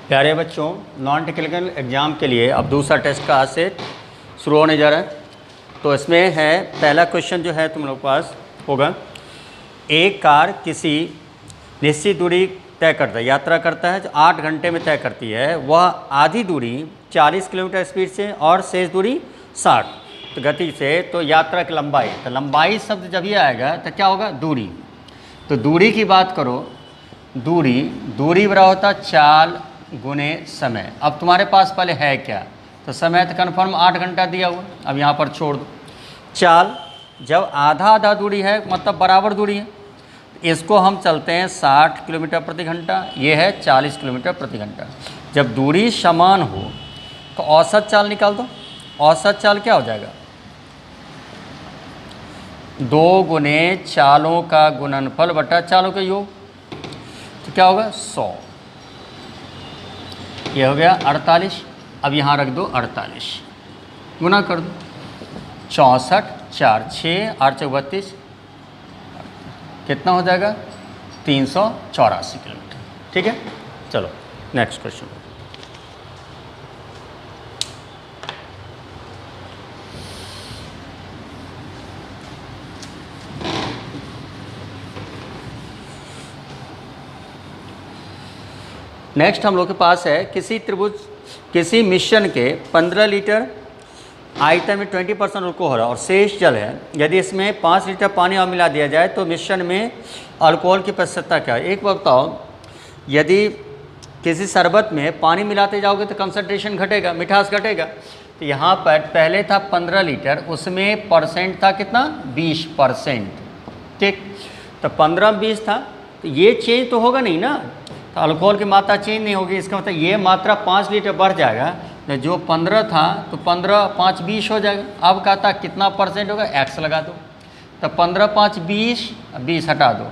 प्यारे बच्चों, non technical exam के लिए अब दूसरा टेस्ट का आज से शुरू होने जा रहा है। तो इसमें है पहला क्वेश्चन जो है तुम लोग के पास होगा, एक कार किसी निश्चित दूरी तय करता है, यात्रा करता है जो 8 घंटे में तय करती है। वह आधी दूरी 40 किलोमीटर स्पीड से और शेष दूरी 60 तो गति से, तो यात्रा की लंबाई, तो लंबाई शब्द जब ये आएगा तो क्या होगा, दूरी। तो दूरी की बात करो, दूरी बराबर होता चाल गुने समय। अब तुम्हारे पास पहले है क्या, तो समय तो कन्फर्म 8 घंटा दिया हुआ, अब यहाँ पर छोड़ दो। चाल जब आधा दूरी है मतलब बराबर दूरी है, इसको हम चलते हैं 60 किलोमीटर प्रति घंटा, ये है 40 किलोमीटर प्रति घंटा। जब दूरी समान हो तो औसत चाल निकाल दो। औसत चाल क्या हो जाएगा, 2 गुने चालों का गुणनफल बटा चालों का योग, तो क्या होगा 100। ये हो गया 48। अब यहाँ रख दो 48, गुना कर दो 64, 4 6 8 32, कितना हो जाएगा 384 किलोमीटर। ठीक है, चलो नेक्स्ट क्वेश्चन। नेक्स्ट हम लोग के पास है, किसी मिश्रण के 15 लीटर आयतन में 20% अल्कोहल और शेष जल है। यदि इसमें 5 लीटर पानी और मिला दिया जाए तो मिश्रण में अल्कोहल की प्रतिशतता क्या है। एक बात बताओ, यदि किसी शरबत में पानी मिलाते जाओगे तो कंसंट्रेशन घटेगा, मिठास घटेगा। तो यहाँ पर पहले था 15 लीटर, उसमें परसेंट था कितना, 20%। ठीक, तो 15-20 था, तो ये चेंज तो होगा नहीं ना, तो अल्कोहल की मात्रा चेंज नहीं होगी। इसका मतलब ये मात्रा 5 लीटर बढ़ जाएगा, तो जो 15 था तो 15 5 20 हो जाएगा। अब कहता कितना परसेंट होगा, x लगा दो, तो 15 5 20, 20 हटा दो,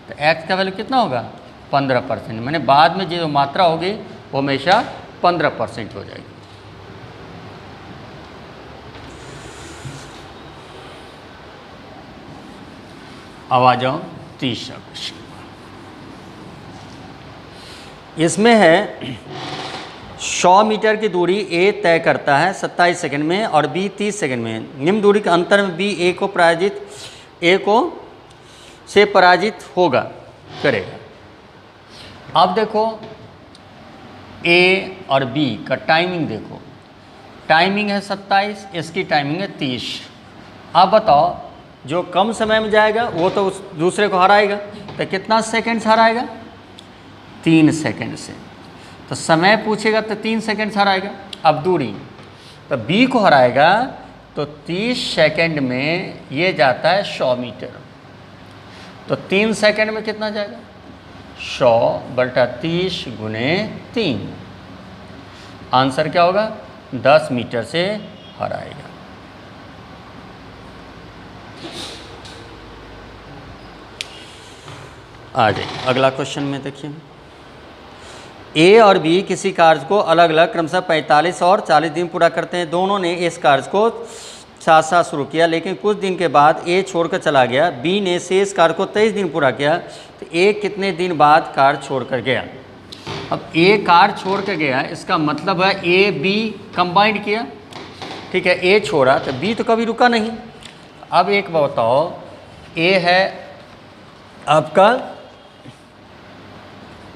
तो x का वैल्यू कितना होगा 15%। मैंने बाद में जो मात्रा होगी वो हमेशा 15% हो जाएगी। अब आ जाओ तीसरा क्वेश्चन। इसमें है 100 मीटर की दूरी A तय करता है 27 सेकंड में और B 30 सेकंड में। निम्न दूरी के अंतर में B A को से पराजित होगा करेगा। अब देखो A और B का टाइमिंग देखो, टाइमिंग है 27, इसकी टाइमिंग है 30। अब बताओ जो कम समय में जाएगा वो तो उस दूसरे को हराएगा, तो कितना सेकंड से हराएगा, 3 सेकंड से। तो समय पूछेगा तो 3 सेकंड से हराएगा। अब दूरी, तो B को हराएगा तो 30 सेकंड में ये जाता है 100 मीटर, तो 3 सेकंड में कितना जाएगा 100 बटा 30 गुने 3। आंसर क्या होगा, 10 मीटर से हराएगा। आ जाइए अगला क्वेश्चन में देखिए, A और B किसी कार्य को अलग अलग क्रमशः 45 और 40 दिन पूरा करते हैं। दोनों ने इस कार्य को साथ साथ शुरू किया, लेकिन कुछ दिन के बाद A छोड़कर चला गया। B ने शेष कार्य को 23 दिन पूरा किया, तो A कितने दिन बाद कार्य छोड़कर गया। अब A कार्य छोड़ कर गया, इसका मतलब है A B कंबाइंड किया। ठीक है, A छोड़ा तो B तो कभी रुका नहीं। अब एक बताओ, A है आपका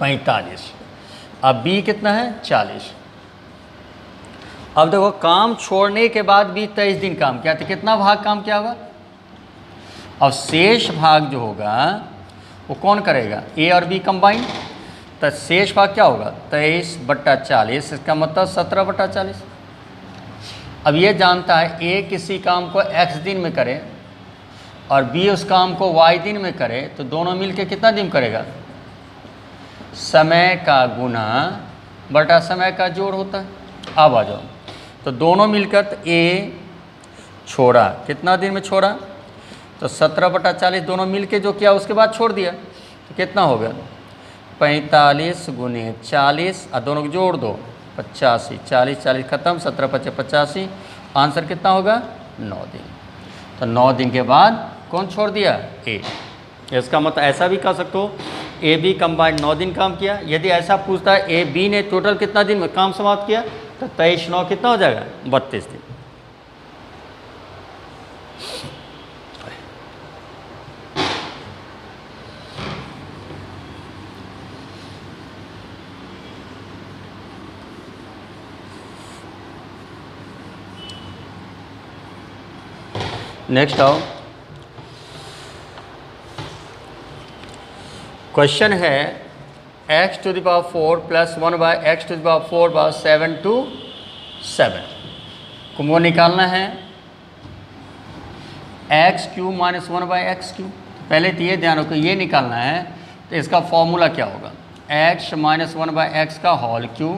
45, अब B कितना है 40। अब देखो काम छोड़ने के बाद भी 23 दिन काम किया, तो कितना भाग काम किया होगा। अब शेष भाग जो होगा वो कौन करेगा, A और B कंबाइन, तो शेष भाग क्या होगा 23 बटा 40, इसका मतलब 17 बटा 40। अब ये जानता है A किसी काम को x दिन में करे और B उस काम को y दिन में करे, तो दोनों मिलके कितना दिन करेगा, समय का गुना बटा समय का जोड़ होता है। अब आ जाओ, तो दोनों मिलकर तो A छोड़ा, कितना दिन में छोड़ा, तो 17 बटा 40, दोनों मिलके जो किया उसके बाद छोड़ दिया, तो कितना हो गया 45 गुने 40 और दोनों को जोड़ दो 85, 40 40 खत्म, 17 5 85, आंसर कितना होगा 9 दिन। तो 9 दिन के बाद कौन छोड़ दिया, A। इसका मतलब ऐसा भी कह सकते हो ए बी कंबाइंड 9 दिन काम किया। यदि ऐसा पूछता है ए बी ने टोटल कितना दिन में काम समाप्त किया, तो 23 9 कितना हो जाएगा, 32 दिन। नेक्स्ट आओ, क्वेश्चन है x to the power 4 plus 1 by x to the power 4 by 7 to 7 को निकालना है x cube minus 1 by x cube. पहले तो ये ध्यान रखो, ये निकालना है तो इसका फॉर्मूला क्या होगा, x माइनस 1 बाय एक्स का whole cube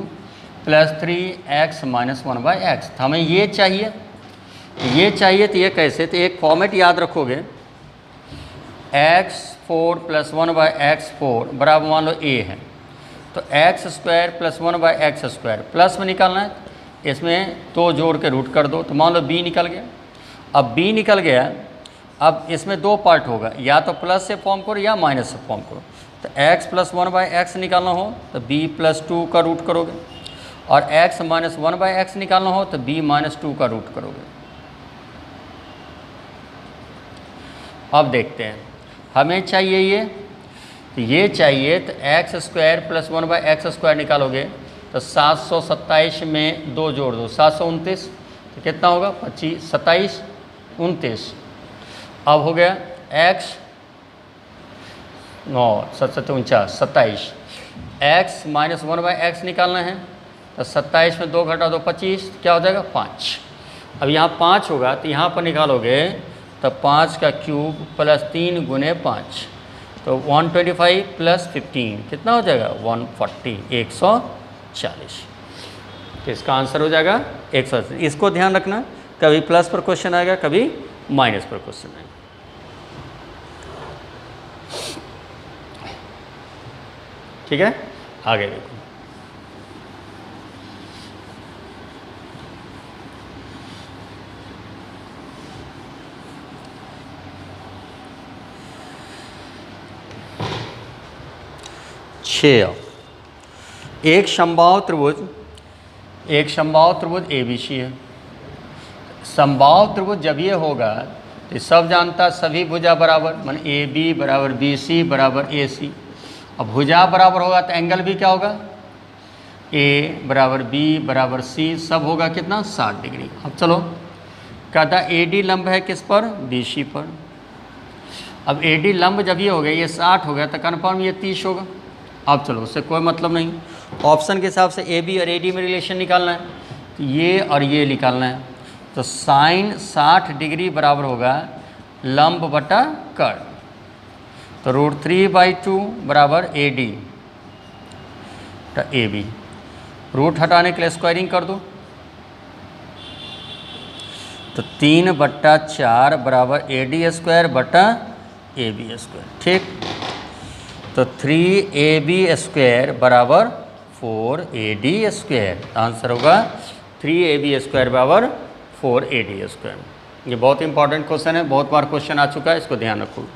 plus 3x minus 1 by x. हमें ये चाहिए, तो ये कैसे, तो एक फॉर्मेट याद रखोगे, x4 प्लस 1 बाय x4 बराबर मान लो a है, तो x square plus 1 by x square plus में निकालना है, इसमें तो जोड़ के रूट कर दो, तो मान लो b निकल गया। अब b निकल गया, अब इसमें दो पार्ट होगा, या तो प्लस से फॉर्म करो या माइनस से फॉर्म करो। तो x प्लस 1 बाय एक्स निकालना हो तो b प्लस 2 का रूट करोगे, और x माइनस 1 बाय एक्स निकालना हो तो b माइनस 2 का रूट करोगे। अब देखते हैं, हमें चाहिए ये चाहिए, तो x square plus 1 by x square निकालोगे तो 727 में 2 जोड़ दो 729, तो कितना होगा 25 27 29। अब हो गया x 9 7 49 27, x minus 1 by x निकालना है तो 27 में 2 घटा दो 25, क्या हो जाएगा 5। अब यहाँ 5 होगा तो यहाँ पर निकालोगे तो 5 का क्यूब प्लस 3 गुने 5, तो 125 प्लस 15 कितना हो जाएगा 140 140। तो इसका आंसर हो जाएगा 180। इसको ध्यान रखना, कभी प्लस पर क्वेश्चन आएगा, कभी माइनस पर क्वेश्चन आएगा। ठीक है, आगे देखो। एक समबाहु त्रिभुज ABC है। समबाहु त्रिभुज जब ये होगा तो सब जानता सभी भुजा बराबर, मान AB बराबर BC बराबर AC। अब भुजा बराबर होगा तो एंगल भी क्या होगा, A बराबर B बराबर C, सब होगा कितना 60 डिग्री। अब चलो, कहता AD लंब है किस पर, BC पर। अब AD लंब जब ये हो गया, ये 60 हो गया, तो कन्फर्म ये 30 होगा। अब चलो, उससे कोई मतलब नहीं, ऑप्शन के हिसाब से AB और AD में रिलेशन निकालना है, तो ये और ये निकालना है। तो साइन 60 डिग्री बराबर होगा लंब बटा कर्ण, तो √3/2 बराबर AD तो AB। रूट हटाने के लिए स्क्वायरिंग कर दो, तो 3/4 बराबर AD स्क्वायर बटा AB स्क्वायर। ठीक, तो 3AB स्क्वायर बराबर 4AD स्क्वायर। आंसर होगा 3AB स्क्वायर बराबर 4AD स्क्वायर। ये बहुत इंपॉर्टेंट क्वेश्चन है, बहुत बार क्वेश्चन आ चुका है, इसको ध्यान रखो।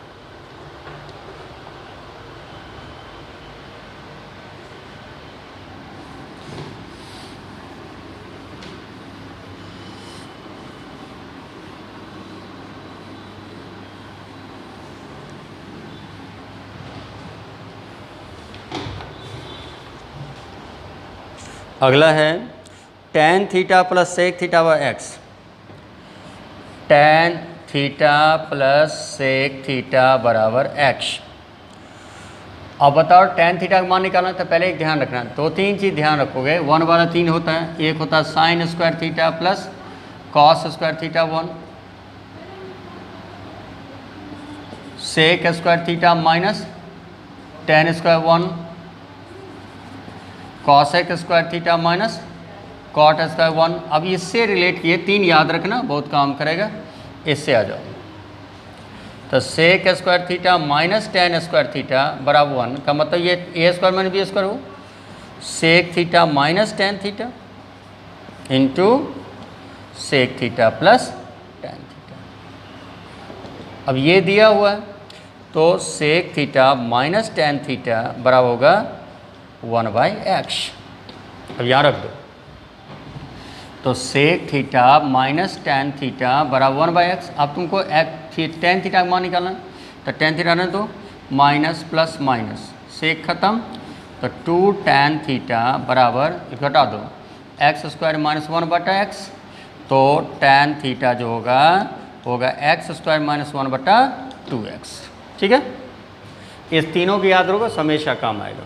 अगला है tan theta plus sec theta by x. tan theta plus sec theta बराबर एक्स। अब बताओ tan थीटा का मान निकालना है, तो पहले एक ध्यान रखना, 2-3 चीज़ ध्यान रखोगे। 1 वाला 3 होता है, एक होता है sine square theta plus cos square theta 1, sec square theta minus tan square 1, cosec square theta minus cot square 1। अब इससे रिलेट किए 3 याद रखना, बहुत काम करेगा। इससे आ जाओ, तो sec square theta minus tan square theta बराबर 1 का मतलब ये a square minus b square हो, sec theta minus tan theta into sec theta plus tan theta. अब ये दिया हुआ है, तो sec theta minus tan theta बराबर होगा 1/x। अब यहाँ रख दो, तो sec theta minus tan theta बराबर 1/x। अब तुमको टेन थीटा का मान निकालना है, तो टेन थीटा ने तो माइनस प्लस माइनस सेक खत्म, तो 2 tan थीटा बराबर घटा दो एक्स स्क्वायर माइनस 1/x। तो tan थीटा जो होगा एक्स स्क्वायर माइनस 1/2x। ठीक है, इस तीनों की याद रखो, हमेशा काम आएगा।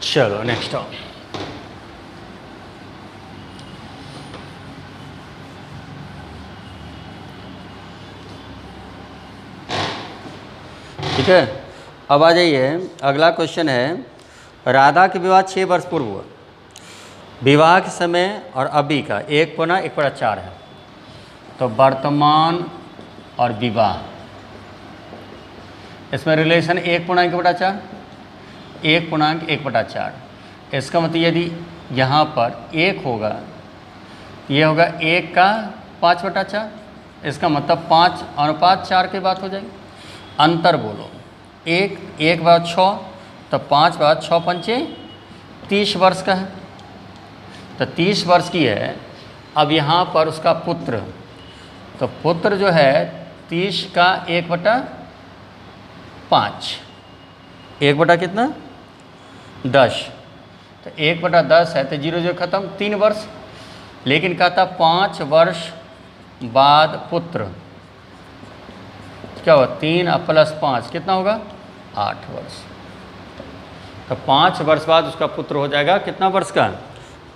चलो नेक्स्ट आओ। ठीक है, अब आ जाइए, अगला क्वेश्चन है, राधा के विवाह 6 वर्ष पूर्व हुआ। विवाह के समय और अभी का 1/4 है। तो वर्तमान और विवाह, इसमें रिलेशन 1/1/4, 1/1/4। इसका मतलब यदि यहाँ पर 1 होगा, ये होगा 1 का 5/4, इसका मतलब 5:4 की बात हो जाएगी। अंतर बोलो, 1/6, तो 5/6 पंचे 30 वर्ष का है, तो 30 वर्ष की है। अब यहाँ पर उसका पुत्र, तो पुत्र जो है 30 का 1/5, 1 कितना 10, तो 1/10 है, तो 0 खत्म, 3 वर्ष। लेकिन कहता 5 वर्ष बाद पुत्र क्या होगा, 3 + 5 कितना होगा 8 वर्ष। तो 5 वर्ष बाद उसका पुत्र हो जाएगा कितना वर्ष का,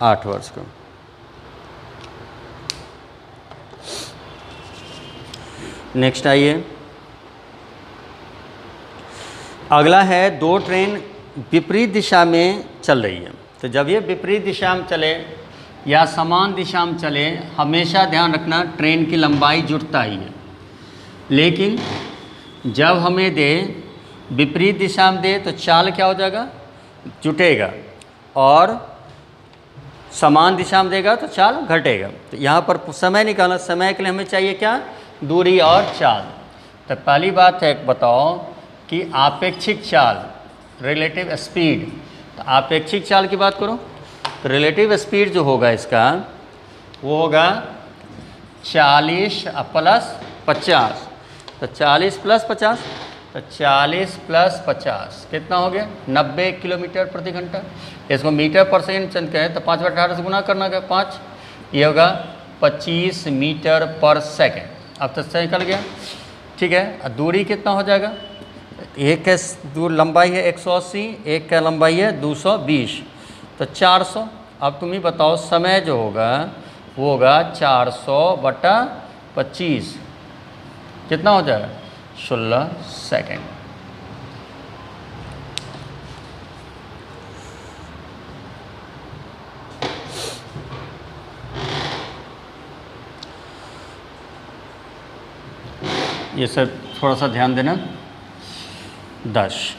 8 वर्ष का। नेक्स्ट आइए, अगला है 2 ट्रेन विपरीत दिशा में चल रही है। तो जब ये विपरीत दिशा में चले या समान दिशा में चले, हमेशा ध्यान रखना ट्रेन की लंबाई जुड़ता ही है। लेकिन जब हमें दे विपरीत दिशा में दे तो चाल क्या हो जाएगा, जुटेगा, और समान दिशा में देगा तो चाल घटेगा। तो यहाँ पर समय निकालना, समय के लिए हमें चाहिए क्या, दूरी और चाल। तो पहली बात है बताओ कि आपेक्षिक चाल, रिलेटिव स्पीड। तो आपेक्षिक चाल की बात करो, तो रिलेटिव स्पीड जो होगा इसका वो होगा 40 + 50। तो 40 + 50, तो 40 + 50 कितना हो गया, 90 किलोमीटर प्रति घंटा। इसको मीटर पर सेकंड कहें तो 5/18 से गुना करना है 5, ये होगा 25 मीटर पर सेकंड। अब तो निकल गया। ठीक है, दूरी कितना हो जाएगा, एक का दूर लंबाई है 180, एक का लंबाई है 220, तो 400। अब तुम ही बताओ समय जो होगा वो होगा 400/25, कितना हो जाएगा 16 सेकंड। ये सब थोड़ा सा ध्यान देना। 10।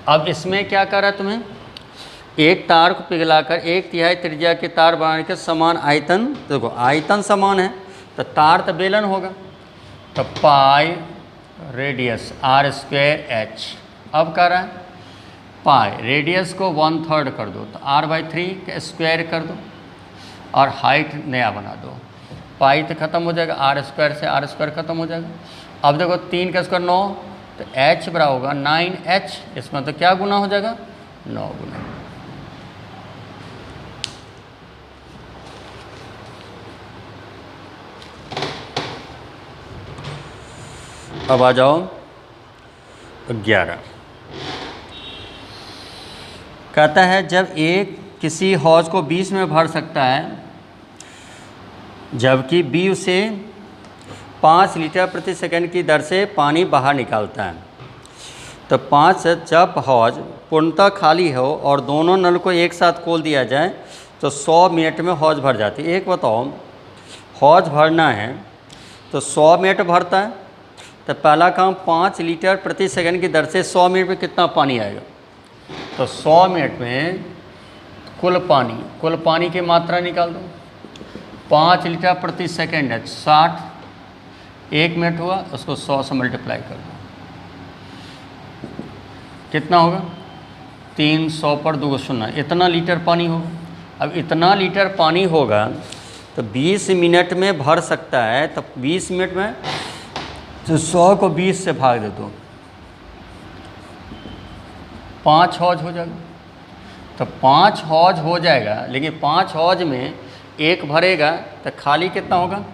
अब इसमें क्या कर रहा है तुम्हें, एक तार को पिघलाकर 1/3 त्रिज्या के तार बनाने के समान आयतन, देखो आयतन समान है तो तार तो बेलन होगा, तो पाई रेडियस r² h। अब कर रहा है पाई रेडियस को 1/3 कर दो, तो r/3 का स्क्वायर कर दो और हाइट नया बना दो। पाई तो खत्म हो जाएगा, r² से r² खत्म हो जाएगा। अब देखो 3 का स्क्वायर 9, तो h बराबर होगा 9h। इसमें तो क्या गुना हो जाएगा, 9 गुना। अब आ जाओ 11। कहता है जब एक किसी हौज को 20 में भर सकता है, जबकि बी उसे 5 लीटर प्रति सेकंड की दर से पानी बाहर निकालता है, तो 5 से जब हौज पूर्णतः खाली हो और दोनों नल को एक साथ खोल दिया जाए तो 100 मिनट में हौज भर जाती है। एक बताओ, हौज भरना है तो 100 मिनट भरता है, तो पहला काम 5 लीटर प्रति सेकंड की दर से 100 मिनट में कितना पानी आएगा। तो 100 मिनट में कुल पानी की मात्रा निकाल दो। 5 लीटर प्रति सेकेंड है, 60 1 मिनट हुआ, उसको 100 से मल्टीप्लाई कर दो, कितना होगा 300 पर 2 शून्य, इतना लीटर पानी होगा। अब इतना लीटर पानी होगा तो 20 मिनट में भर सकता है, तो 20 मिनट में तो 100 को 20 से भाग दे दो, 5 हौज हो जाएगा। तो 5 हौज हो जाएगा, लेकिन 5 हौज में 1 भरेगा तो खाली कितना होगा,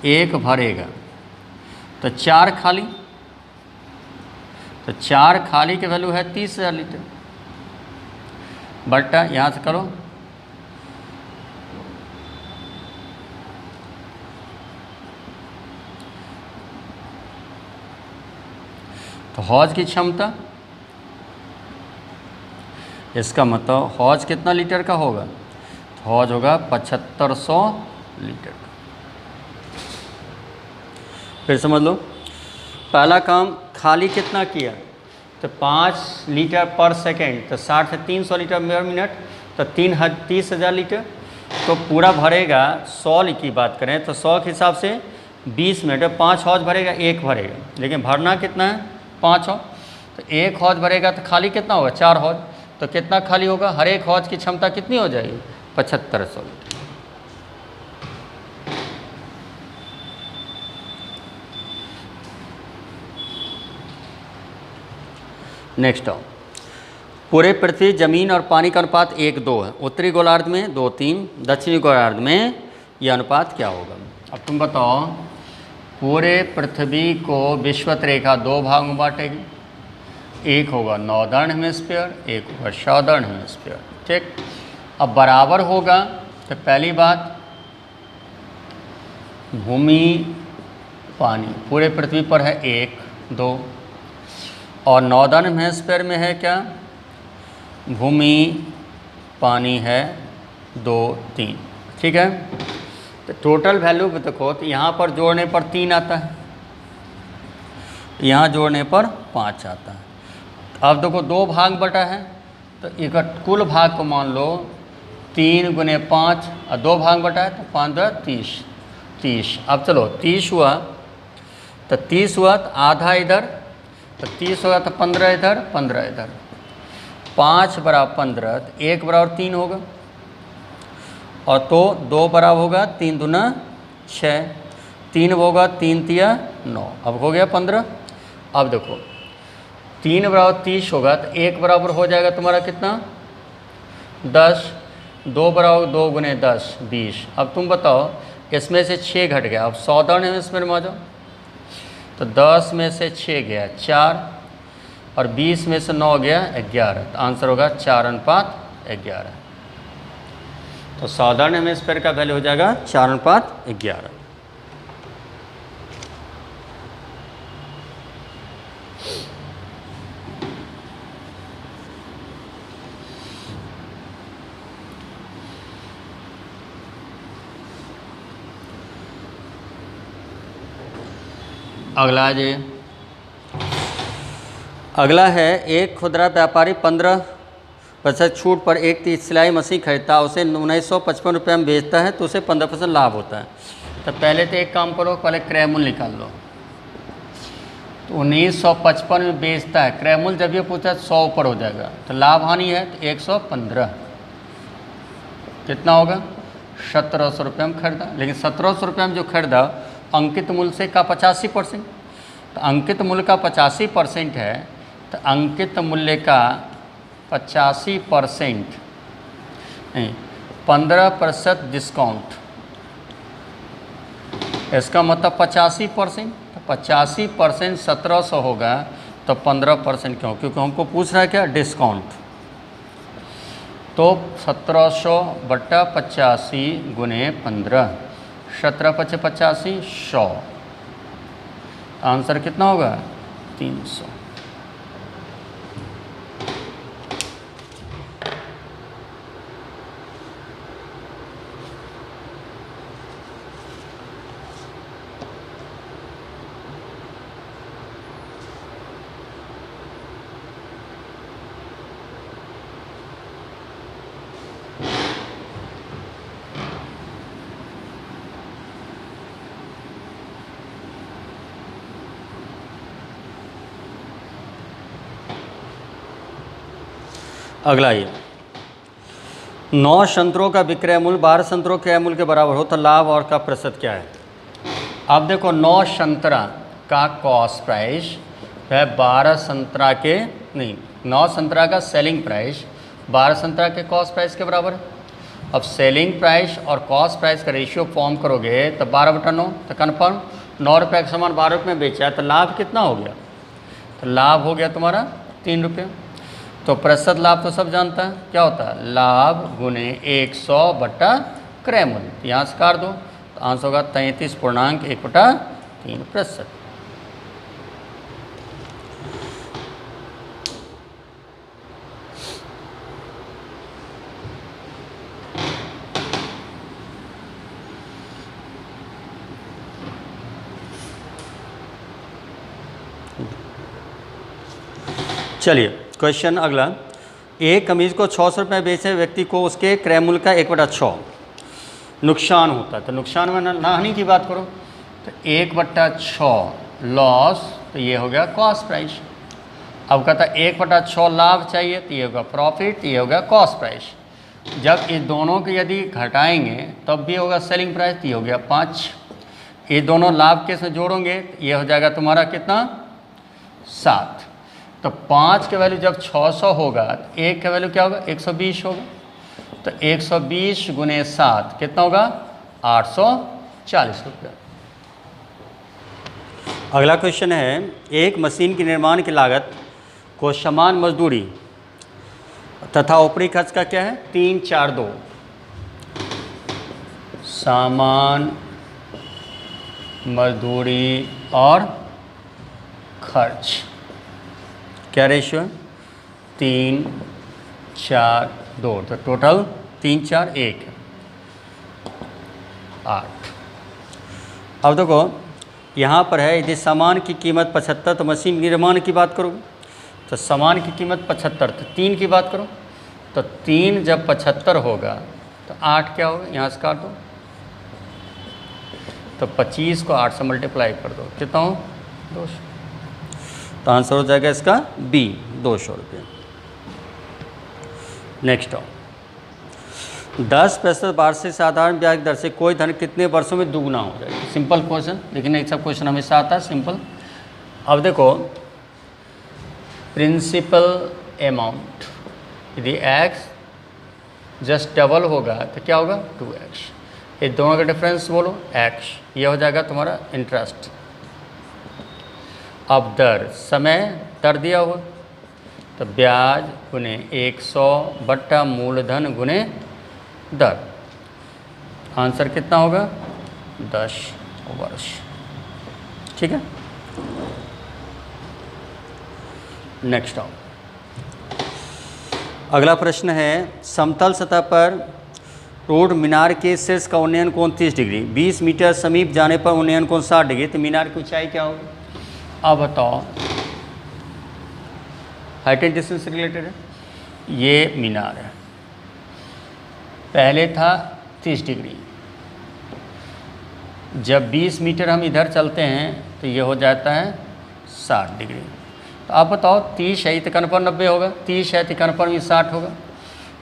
1 भरेगा तो 4 खाली, तो 4 खाली की वैल्यू है 30,000 लीटर, बट्टा यहाँ से करो, तो हौज की क्षमता, इसका मतलब हौज कितना लीटर का होगा, तो हौज होगा 7500 लीटर का। फिर समझ लो, पहला काम खाली कितना किया, तो 5 लीटर पर सेकेंड, तो 60 से 300 लीटर पर मिनट, तो 30,000 लीटर। तो पूरा भरेगा 100 की बात करें तो 100 के हिसाब से 20 मिनट में 5 हौज भरेगा, 1 भरेगा, लेकिन भरना कितना है 5 हौज, तो 1 हौज भरेगा तो खाली कितना होगा 4 हौज, तो कितना खाली होगा, हर एक हौज की क्षमता कितनी हो जाएगी 7500 लीटर। नेक्स्ट आओ, पूरे पृथ्वी जमीन और पानी का अनुपात 1:2 है। उत्तरी गोलार्ध में 2:3, दक्षिणी गोलार्ध में यह अनुपात क्या होगा। अब तुम बताओ, पूरे पृथ्वी को विषुवत रेखा 2 भाग में बांटेगी, एक होगा नॉर्दर्न हेमिस्फीयर, एक होगा साउदर्न हेमिस्फीयर, ठीक। अब बराबर होगा तो पहली बात भूमि पानी पूरे पृथ्वी पर है 1, 2, और नॉर्दर्न हेमिस्फीयर में है क्या, भूमि पानी है 2, 3, ठीक है। तो टोटल वैल्यू देखो, तो यहाँ पर जोड़ने पर 3 आता है, यहाँ जोड़ने पर 5 आता है। अब देखो 2 भाग बटा है, तो एक कुल भाग को मान लो 3 गुने 5 और 2 भाग बटा है, तो 5 2 30। अब चलो 30 हुआ, तो 30 हुआ तो आधा इधर, तो 30 होगा तो 15 इधर, 15 इधर, 5 बराबर 15, तो 1 बराबर 3 होगा, और तो 2 बराबर होगा 3 दूना 6, 3 होगा 3 तिया 9, अब हो गया 15। अब देखो 3 बराबर 30 होगा, तो 1 बराबर हो जाएगा तुम्हारा कितना 10, 2 बराबर 2 गुने 10 20। अब तुम बताओ, इसमें से 6 घट गया, अब साउदर्न हेमिस्फीयर में आ जाओ, तो 10 में से 6 गया 4, और 20 में से 9 गया 11, तो आंसर होगा 4:11। तो साउदर्न हेमिस्फीयर का वैल्यू हो जाएगा 4:11। अगला है, एक खुदरा व्यापारी 15% छूट पर एक सिलाई मशीन खरीदता है, उसे 1955 रुपये में बेचता है, तो उसे 15% लाभ होता है। तो पहले तो एक काम करो, पहले क्रय मूल्य निकाल लो। तो 1955 में बेचता है, क्रय मूल्य जब ये पूछा 100 ऊपर हो जाएगा, तो लाभ हानि है तो 115, कितना होगा 1700 रुपये में खरीदा। लेकिन 1700 रुपये में जो खरीदा अंकित मूल्य से का 85%, तो अंकित मूल्य का 85% है, तो अंकित मूल्य का 85% नहीं 15% डिस्काउंट, इसका मतलब 85%, तो 85% 1700 होगा, तो 15% क्यों, क्योंकि हमको पूछ रहा है क्या डिस्काउंट। तो 1700 बट्टा 85 गुने 15, 17 × 85 100, आंसर कितना होगा 300। अगला ये 9 संतरों का विक्रय मूल्य 12 संतरों के मूल्य के बराबर हो तो लाभ और का प्रतिशत क्या है। अब देखो 9 संतरा का कॉस्ट प्राइस है 12 संतरा के नहीं 9 संतरा का सेलिंग प्राइस 12 संतरा के कॉस्ट प्राइस के बराबर है। अब सेलिंग प्राइस और कॉस्ट प्राइस का रेशियो फॉर्म करोगे तो 12/9 तो कन्फर्म 9 रुपये का सामान 12 रुपये में बेचा है तो लाभ कितना हो गया, तो लाभ हो गया तुम्हारा 3 रुपये। तो प्रतिशत लाभ तो सब जानता है क्या होता है, लाभ गुने 100 बटा क्रय मूल्य। तो यहाँ से काट दो तो आंसर होगा 33.1/3%। चलिए क्वेश्चन अगला, एक कमीज को 600 रुपये बेचे व्यक्ति को उसके क्रय मूल्य का 1/6 नुकसान होता है। तो नुकसान में नाहानि की बात करो तो 1/6 लॉस, तो ये हो गया कॉस्ट प्राइस। अब कहता है 1/6 लाभ चाहिए तो ये होगा प्रॉफिट, ये होगा कॉस्ट प्राइस। जब इस दोनों को यदि घटाएंगे तब भी होगा सेलिंग प्राइस, ये हो गया 5। ये दोनों लाभ के साथ जोड़ोगे ये हो जाएगा तुम्हारा कितना 7। तो 5 के वैल्यू जब 600 होगा तो 1 का वैल्यू क्या होगा 120 होगा। तो 120 गुने 7 कितना होगा 840 रुपये। अगला क्वेश्चन है, एक मशीन के निर्माण की लागत को समान मजदूरी तथा ऊपरी खर्च का क्या है 342 सामान मजदूरी और खर्च क्या रेशियो है 3:4:2। तो टोटल 3:4:1 8। अब देखो यहाँ पर है यदि सामान की कीमत 75 तो मशीन निर्माण की बात करोगे तो सामान की कीमत 75 तो 3 की बात करो तो 3 जब 75 होगा तो 8 क्या होगा, यहाँ से काट दो तो 25 को 8 से मल्टीप्लाई कर दो कितना हो 200। तो आंसर हो जाएगा इसका बी 200 रुपये। नेक्स्ट आओ 10% वार्षिक साधारण ब्याज दर से कोई धन कितने वर्षों में दुगुना हो जाएगा। सिंपल क्वेश्चन, लेकिन एक सब क्वेश्चन हमेशा आता है सिंपल। अब देखो प्रिंसिपल अमाउंट यदि x जस्ट डबल होगा तो क्या होगा 2x। ये दोनों का डिफरेंस बोलो x, ये हो जाएगा तुम्हारा इंटरेस्ट। अब दर समय दर दिया हुआ तो ब्याज गुने 100 बट्टा मूलधन गुने दर, आंसर कितना होगा 10 वर्ष। ठीक है, नेक्स्ट आओ अगला प्रश्न है, समतल सतह पर रोड मीनार के शीर्ष का उन्नयन कोण 30 डिग्री, 20 मीटर समीप जाने पर उन्नयन कोण 60 डिग्री। तो मीनार की ऊंचाई क्या होगी, अब बताओ। हाइट एंड डिस्टेंस से रिलेटेड है। ये मीनार है, पहले था 30 डिग्री, जब 20 मीटर हम इधर चलते हैं तो ये हो जाता है 60 डिग्री। तो आप बताओ 30 है तो कन्फर्म 90 होगा, 30 है तो कन्फर्म ये 60 होगा,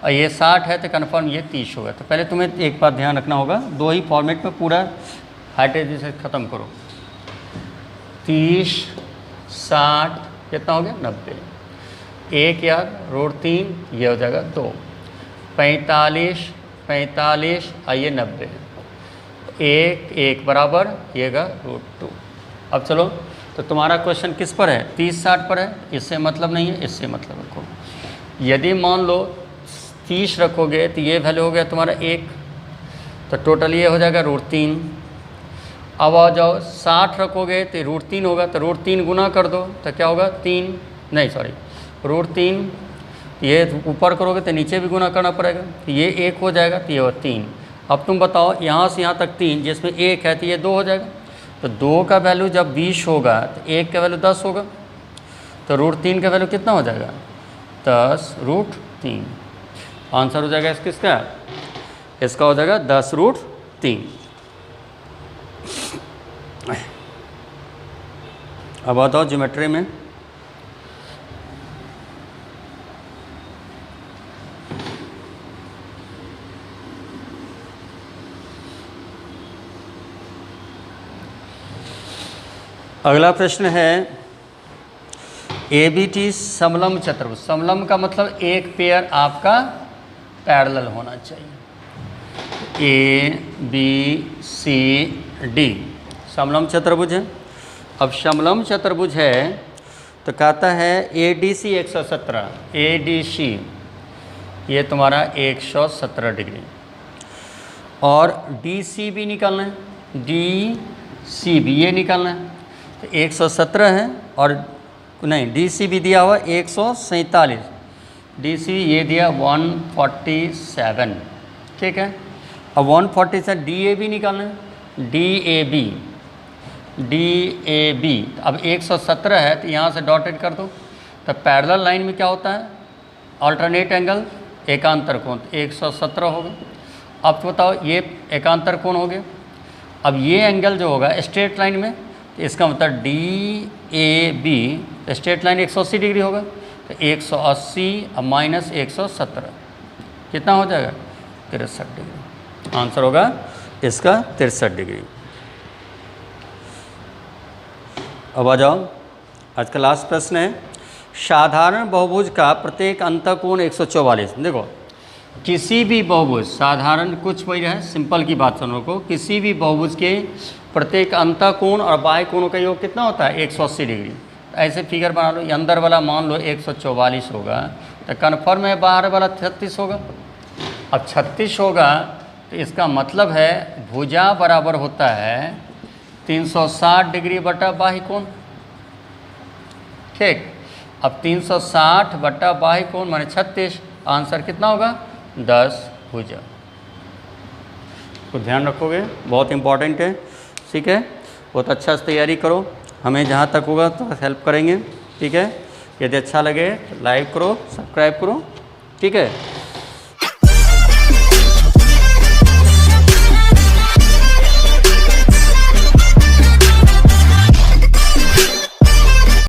और ये 60 है तो कन्फर्म ये 30 होगा। तो पहले तुम्हें एक बात ध्यान रखना होगा, दो ही फॉर्मेट में पूरा हाइट एंड डिस्टेंस ख़त्म करो। 30 60 कितना हो गया 90, एक यार रोड 3 ये हो जाएगा 2, 45 45 आइए 90, एक एक बराबर ये का रूट 2। अब चलो तो तुम्हारा क्वेश्चन किस पर है 30 60 पर है, इससे मतलब नहीं है, इससे मतलब रखो। यदि मान लो 30 रखोगे तो ये वैल्यू हो गया तुम्हारा 1, तो टोटल ये हो जाएगा रूट 3। अब आ जाओ 60 रखोगे तो रूट 3 होगा, तो रूट 3 गुना कर दो तो क्या होगा 3 नहीं सॉरी रूट 3, ये ऊपर करोगे तो नीचे भी गुना करना पड़ेगा, तो ये 1 हो जाएगा तो ये हो 3। अब तुम बताओ यहाँ से यहाँ तक 3 जिसमें 1 है तो ये 2 हो जाएगा, तो 2 का वैल्यू जब 20 होगा तो 1 का वैल्यू 10 होगा, तो रूट 3 का वैल्यू कितना हो जाएगा 10 रूट 3। आंसर हो जाएगा इसका इसका हो जाएगा 10 रूट 3। अब बताओ ज्योमेट्री में अगला प्रश्न है ABT समलंब चतुर्भुज। समलंब का मतलब एक पेयर आपका पैरेलल होना चाहिए। ABCD समलंब चतुर्भुज है। अब समलंब चतुर्भुज है तो कहता है ADC 117, ADC ये तुम्हारा 117 डिग्री, और DCB निकालना है, DCB ये निकालना है। तो 117 है और नहीं, DCB दिया हुआ 147, DCB ये दिया 147, ठीक है। अब 147 DAB निकालना है, DAB अब 117 है तो यहाँ से डॉटेड कर दो। तो पैरेलल लाइन में क्या होता है, अल्टरनेट एंगल एकांतर कोण, 117 होगा। अब तो बताओ ये एकांतर कोण हो गया। अब ये एंगल जो होगा स्ट्रेट लाइन में, तो इसका मतलब DAB स्ट्रेट लाइन 180 डिग्री होगा। तो 180 अब माइनस 117 कितना हो जाएगा, 63 डिग्री। आंसर होगा इसका 63 डिग्री। अब आ जाओ, आज का लास्ट प्रश्न है साधारण बहुभुज का प्रत्येक अंतःकोण 144। देखो किसी भी बहुभुज, साधारण कुछ वही है, सिंपल की बात सुनो को, किसी भी बहुभुज के प्रत्येक अंतःकोण और बाह्य कोणों का योग कितना होता है, 180 डिग्री। तो ऐसे फिगर बना लो, ये अंदर वाला मान लो 144 होगा, तो कन्फर्म है बाहर वाला 36 होगा। अब 36 होगा तो इसका मतलब है भुजा बराबर होता है 360 डिग्री बटा बाह्य कोण, ठीक। अब 360 बटा बाह्य कोण माने 36, आंसर कितना होगा 10 भुजा। तो ध्यान रखोगे, बहुत इंपॉर्टेंट है, ठीक है। बहुत अच्छा से तैयारी करो, हमें जहाँ तक होगा तो हेल्प करेंगे, ठीक है। यदि अच्छा लगे तो लाइक करो, सब्सक्राइब करो, ठीक है।